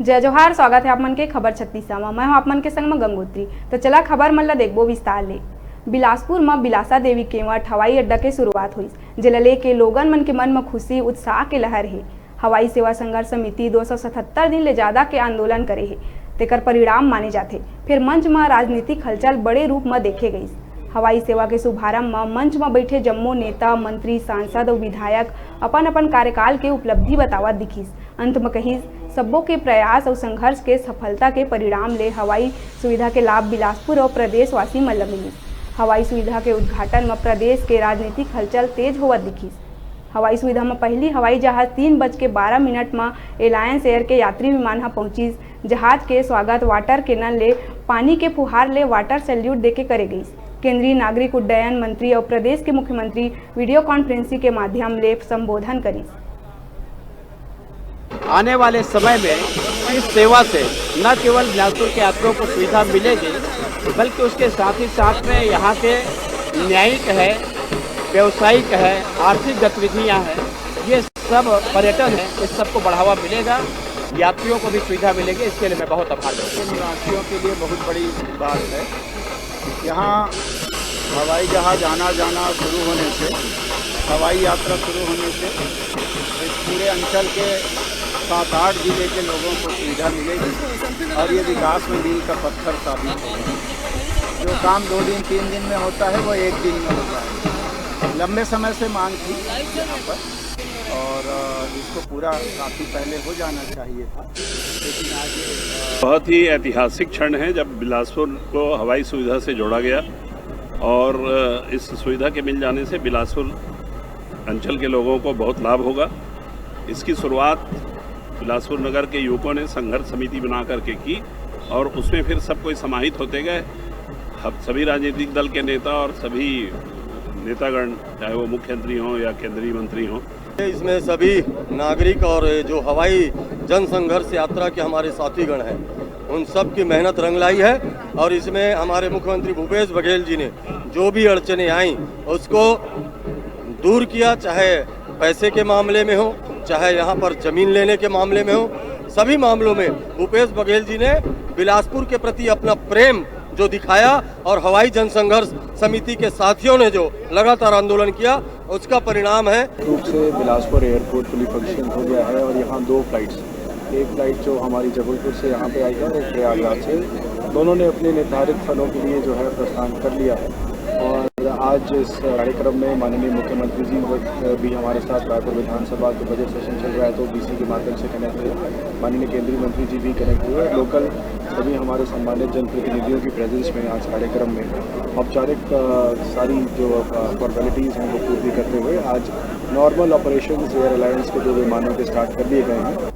जय जोहार। स्वागत है आप मन के खबर 36 में। मैं हूं आप मन के संग में गंगोत्री। तो चला खबर मन ला देखबो विस्तार ले। बिलासपुर में बिलासा देवी केवट हवाई अड्डा के शुरुआत हुई, जेला लेके लोगन मन के मन में खुशी उत्साह के लहर है। हवाई सेवा संघर्ष समिति 277 दिन ले ज्यादा के आंदोलन करे है, तेकर परिणाम माने जाते। फिर मंच में राजनीतिक हलचल बड़े रूप में देखे गई। हवाई सेवा के शुभारंभ में मंच में बैठे जम्मो नेता, मंत्री, सांसद और विधायक अपन अपन कार्यकाल के उपलब्धि बतावत दिखिस। अंत में कही सबों के प्रयास और संघर्ष के सफलता के परिणाम ले हवाई सुविधा के लाभ बिलासपुर और प्रदेशवासी में मिलिस। हवाई सुविधा के उद्घाटन में प्रदेश के राजनीतिक हलचल तेज होवत दिखिस। हवाई सुविधा में पहली हवाई जहाज 3:12 में एलायंस एयर के यात्री विमान पहुंचिस। जहाज के स्वागत वाटर कैनन ले पानी के फुहार ले वाटर सैल्यूट देके करे गई। केंद्रीय नागरिक उड्डयन मंत्री और प्रदेश के मुख्यमंत्री वीडियो कॉन्फ्रेंसिंग के माध्यम ले संबोधन करी। आने वाले समय में इस सेवा से न केवल बिलासपुर के यात्रियों को सुविधा मिलेगी, बल्कि उसके साथ ही साथ में यहाँ के न्यायिक है, व्यवसायिक है, आर्थिक गतिविधियाँ हैं, ये सब पर्यटन है, इस सबको बढ़ावा मिलेगा, यात्रियों को भी सुविधा मिलेगी। इसके लिए मैं बहुत आभार करता हूँ। निवासियों के लिए बहुत बड़ी बात है। यहाँ हवाई जहाज आना जाना शुरू होने से, हवाई यात्रा शुरू होने से इस पूरे अंचल के 7-8 जिले के लोगों को सुविधा मिलेगी और ये विकास में मील का पत्थर साबित होगा। जो काम 2 दिन 3 दिन में होता है वो 1 दिन में होता है। लंबे समय से मांग थी यहाँ पर और इसको पूरा काफ़ी पहले हो जाना चाहिए था, लेकिन आज बहुत ही ऐतिहासिक क्षण है जब बिलासपुर को हवाई सुविधा से जोड़ा गया और इस सुविधा के मिल जाने से बिलासपुर अंचल के लोगों को बहुत लाभ होगा। इसकी शुरुआत बिलासपुर नगर के युवकों ने संघर्ष समिति बना करके की और उसमें फिर सब कोई समाहित होते गए। अब सभी राजनीतिक दल के नेता और सभी नेतागण, चाहे वो मुख्यमंत्री हों या केंद्रीय मंत्री हों, इसमें सभी नागरिक और जो हवाई जन संघर्ष यात्रा के हमारे साथीगण हैं, उन सब की मेहनत रंग लाई है। और इसमें हमारे मुख्यमंत्री भूपेश बघेल जी ने जो भी अड़चनें आई उसको दूर किया, चाहे पैसे के मामले में हो, चाहे यहाँ पर जमीन लेने के मामले में हो। सभी मामलों में भूपेश बघेल जी ने बिलासपुर के प्रति अपना प्रेम जो दिखाया और हवाई जनसंघर्ष समिति के साथियों ने जो लगातार आंदोलन किया, उसका परिणाम है। रूप से बिलासपुर एयरपोर्ट फुली फंक्शन हो गया है और यहाँ 2 फ्लाइट्स, एक फ्लाइट जो हमारी जबलपुर से यहाँ पे आई है और एक प्रयागराज से, दोनों ने अपने निर्धारित स्थलों के लिए जो है प्रस्थान कर लिया है। और आज इस कार्यक्रम में माननीय मुख्यमंत्री जी भी हमारे साथ, रायपुर विधानसभा के बजट सेशन चल रहा है तो बीसी के माध्यम से कनेक्ट हुए, माननीय केंद्रीय मंत्री जी भी कनेक्ट हुए। लोकल सभी हमारे सम्मानित जनप्रतिनिधियों की प्रेजेंस में आज कार्यक्रम में औपचारिक सारी जो फॉर्मेलिटीज़ हैं वो पूरी करते हुए आज नॉर्मल ऑपरेशंस एयर अलायंस के 2 विमानों के स्टार्ट कर दिए गए हैं।